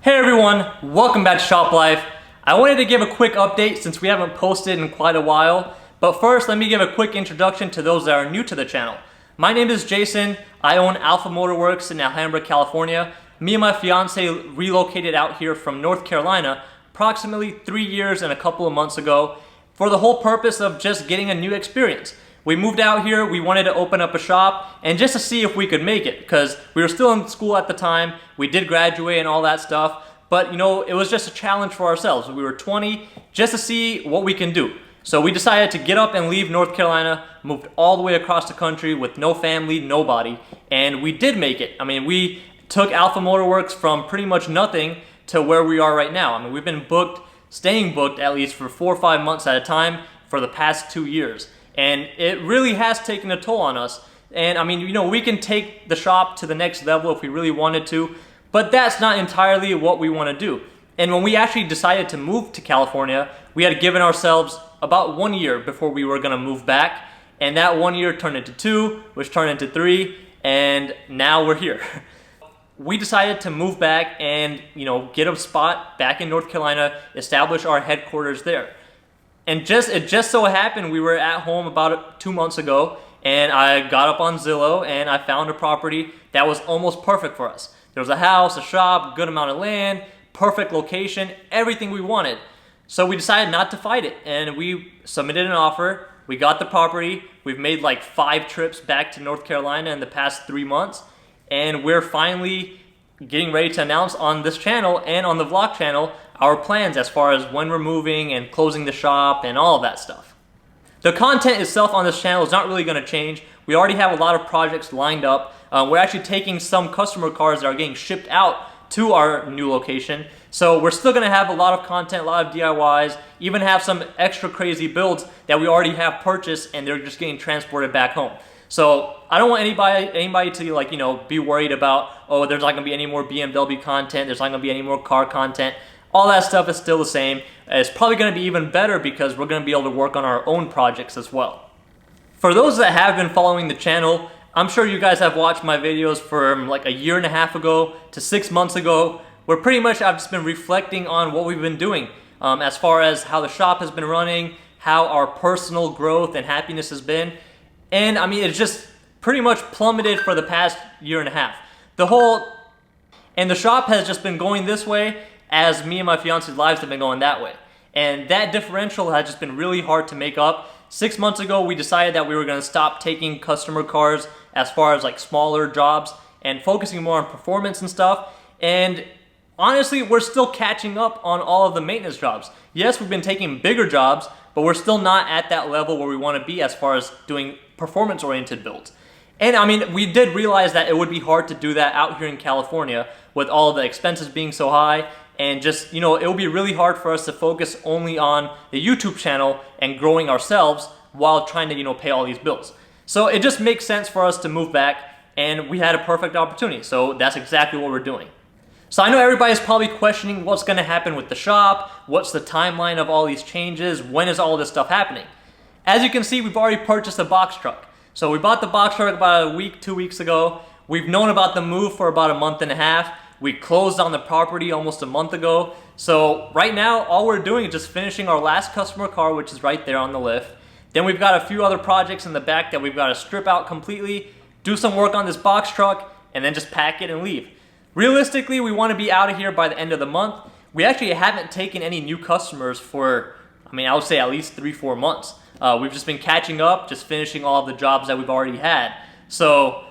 Hey everyone, welcome back to Shop Life. I wanted to give a quick update since we haven't posted in quite a while, but first let me give a quick introduction to those that are new to the channel. My name is Jason. I own Alpha Motorworks in Alhambra, California. Me and my fiance relocated out here from North Carolina approximately 3 years and a couple of months ago for the whole purpose of just getting a new experience. We moved out here, we wanted to open up a shop and just to see if we could make it because we were still in school at the time. We did graduate and all that stuff, but you know, it was just a challenge for ourselves. We were 20 just to see what we can do. So we decided to get up and leave North Carolina, moved all the way across the country with no family, nobody, and we did make it. I mean, we took Alpha Motorworks from pretty much nothing to where we are right now. I mean, we've been booked, staying booked at least for 4 or 5 months at a time for the past 2 years. And it really has taken a toll on us. And I mean, you know, we can take the shop to the next level if we really wanted to, but that's not entirely what we want to do. And when we actually decided to move to California, we had given ourselves about 1 year before we were going to move back. And that 1 year turned into 2, which turned into 3, and now we're here. We decided to move back and, you know, get a spot back in North Carolina, establish our headquarters there. And it just so happened we were at home about 2 months ago and I got up on Zillow and I found a property that was almost perfect for us. There was a house, a shop, good amount of land, perfect location, everything we wanted. So we decided not to fight it and we submitted an offer. We got the property. We've made like 5 trips back to North Carolina in the past 3 months and we're finally getting ready to announce on this channel and on the vlog channel our plans as far as when we're moving and closing the shop and all of that stuff. The content itself on this channel is not really going to change. We already have a lot of projects lined up. We're actually taking some customer cars that are getting shipped out to our new location. So we're still going to have a lot of content, a lot of DIYs, even have some extra crazy builds that we already have purchased and they're just getting transported back home. So I don't want anybody to, like, you know, be worried about, oh, there's not going to be any more BMW content, there's not going to be any more car content. All that stuff is still the same. It's probably going to be even better because we're going to be able to work on our own projects as well. For those that have been following the channel, I'm sure you guys have watched my videos from like a year and a half ago to 6 months ago, where pretty much I've just been reflecting on what we've been doing as far as how the shop has been running, how our personal growth and happiness has been. And I mean, it's just pretty much plummeted for the past year and a half. The shop has just been going this way as me and my fiance's lives have been going that way. And that differential has just been really hard to make up. 6 months ago, we decided that we were going to stop taking customer cars as far as like smaller jobs and focusing more on performance and stuff. And honestly, we're still catching up on all of the maintenance jobs. Yes, we've been taking bigger jobs, but we're still not at that level where we want to be as far as doing performance-oriented builds. And I mean, we did realize that it would be hard to do that out here in California with all the expenses being so high. And just, you know, it will be really hard for us to focus only on the YouTube channel and growing ourselves while trying to, you know, pay all these bills. So it just makes sense for us to move back and we had a perfect opportunity. So that's exactly what we're doing. So I know everybody's probably questioning what's going to happen with the shop, what's the timeline of all these changes, when is all this stuff happening? As you can see, we've already purchased a box truck. So we bought the box truck about a week, 2 weeks ago. We've known about the move for about a month and a half. We closed on the property almost a month ago. So right now, all we're doing is just finishing our last customer car, which is right there on the lift. Then we've got a few other projects in the back that we've got to strip out completely, do some work on this box truck, and then just pack it and leave. Realistically, we want to be out of here by the end of the month. We actually haven't taken any new customers for, I mean, I would say at least 3 or 4 months. We've just been catching up, just finishing all of the jobs that we've already had. So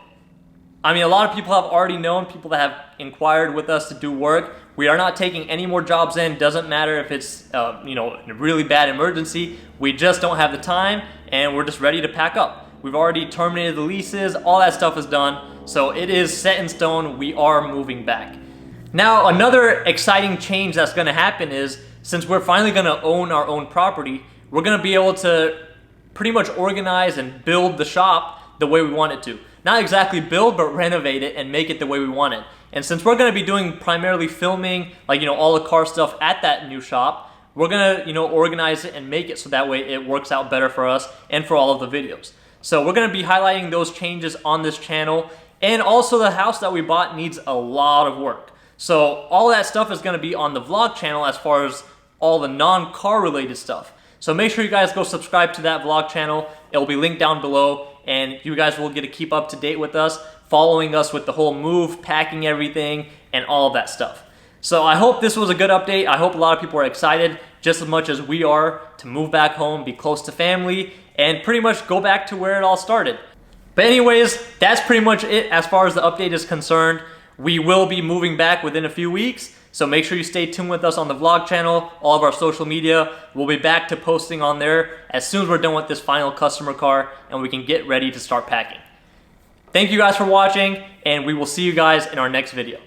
I mean, a lot of people have already known, people that have inquired with us to do work. We are not taking any more jobs in. Doesn't matter if it's you know, a really bad emergency. We just don't have the time and we're just ready to pack up. We've already terminated the leases. All that stuff is done. So it is set in stone. We are moving back. Now, another exciting change that's going to happen is since we're finally going to own our own property, we're going to be able to pretty much organize and build the shop the way we want it to. Not exactly build, but renovate it and make it the way we want it. And since we're going to be doing primarily filming, like, you know, all the car stuff at that new shop, we're going to, you know, organize it and make it so that way it works out better for us and for all of the videos. So we're going to be highlighting those changes on this channel. And also the house that we bought needs a lot of work. So all that stuff is gonna be on the vlog channel as far as all the non-car related stuff. So make sure you guys go subscribe to that vlog channel. It will be linked down below, and you guys will get to keep up to date with us, following us with the whole move, packing everything, and all of that stuff. So I hope this was a good update. I hope a lot of people are excited just as much as we are to move back home, be close to family, and pretty much go back to where it all started. But anyways, that's pretty much it as far as the update is concerned. We will be moving back within a few weeks, so make sure you stay tuned with us on the vlog channel, all of our social media. We'll be back to posting on there as soon as we're done with this final customer car and we can get ready to start packing. Thank you guys for watching, and we will see you guys in our next video.